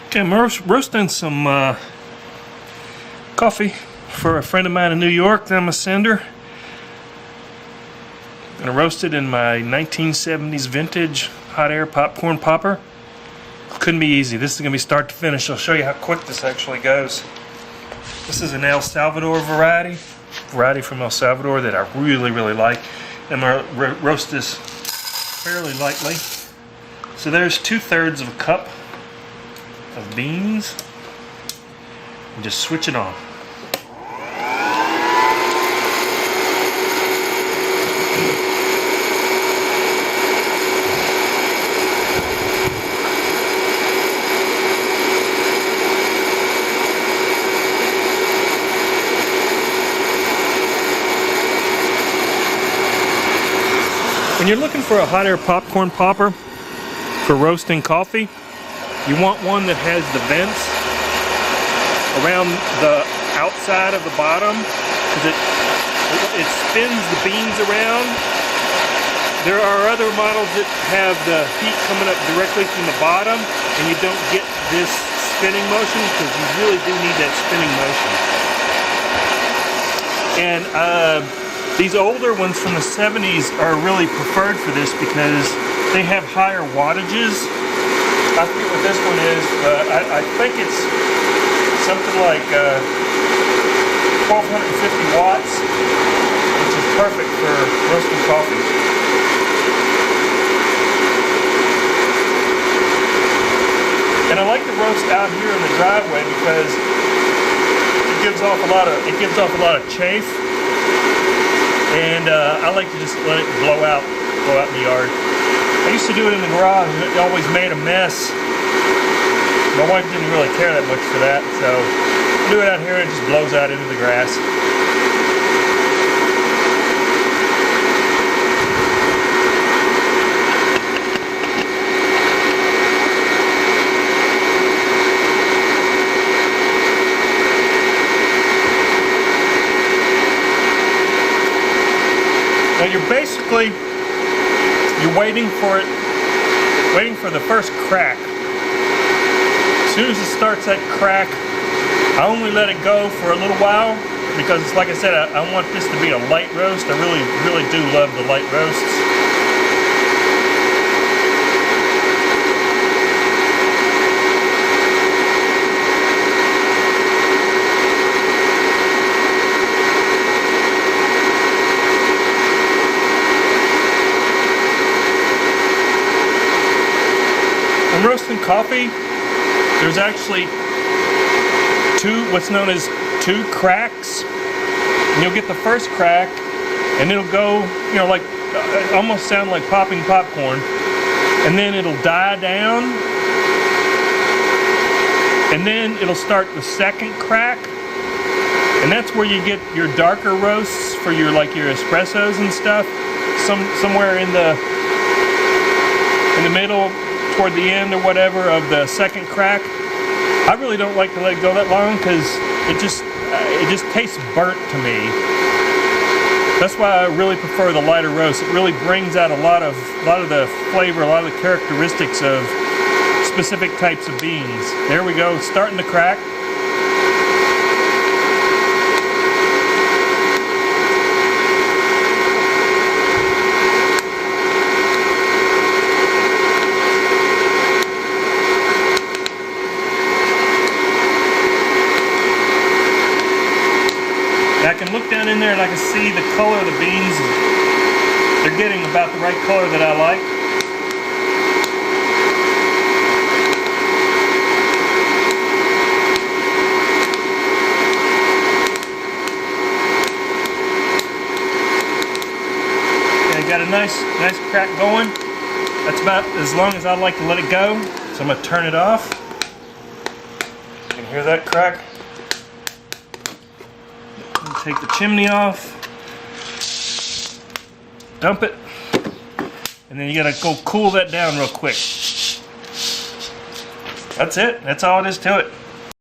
Okay, I'm roasting some coffee for a friend of mine in New York that I'm gonna send her. I'm gonna roast it in my 1970s vintage hot air popcorn popper. Couldn't be easy. This is gonna be start to finish. I'll show you how quick this actually goes. This is an El Salvador variety from El Salvador that I really like. I'm gonna roast this fairly lightly. So there's 2/3 of a cup of beans, and just switch it on. When you're looking for a hot air popcorn popper for roasting coffee, you want one that has the vents around the outside of the bottom, because it spins the beans around. There are other models that have the heat coming up directly from the bottom, and you don't get this spinning motion, because you really do need that spinning motion. And these older ones from the 70s are really preferred for this because they have higher wattages. I forget what this one is, but I think it's something like 1250 watts, which is perfect for roasting coffee. And I like to roast out here in the driveway because it gives off a lot of chaff, and I like to just let it blow out in the yard. I used to do it in the garage, and it always made a mess. My wife didn't really care that much for that, so I do it out here and it just blows out into the grass. Now you're waiting for the first crack. As soon as it starts that crack, I only let it go for a little while because, like I said, I want this to be a light roast. I really do love the light roasts. When roasting coffee, there's actually what's known as two cracks. And you'll get the first crack, and it'll go, like almost sound like popping popcorn, and then it'll die down, and then it'll start the second crack, and that's where you get your darker roasts for your espressos and stuff. Somewhere in the middle, toward the end or whatever of the second crack. I really don't like to let it go that long because it just tastes burnt to me. That's why I really prefer the lighter roast. It really brings out a lot of the flavor, a lot of the characteristics of specific types of beans. There we go, starting to crack. I can look down in there and I can see the color of the beans. They're getting about the right color that I like. Okay, got a nice crack going. That's about as long as I like to let it go. So I'm going to turn it off. You can hear that crack. Take the chimney off, dump it, and then you gotta go cool that down real quick. That's it. That's all it is to it.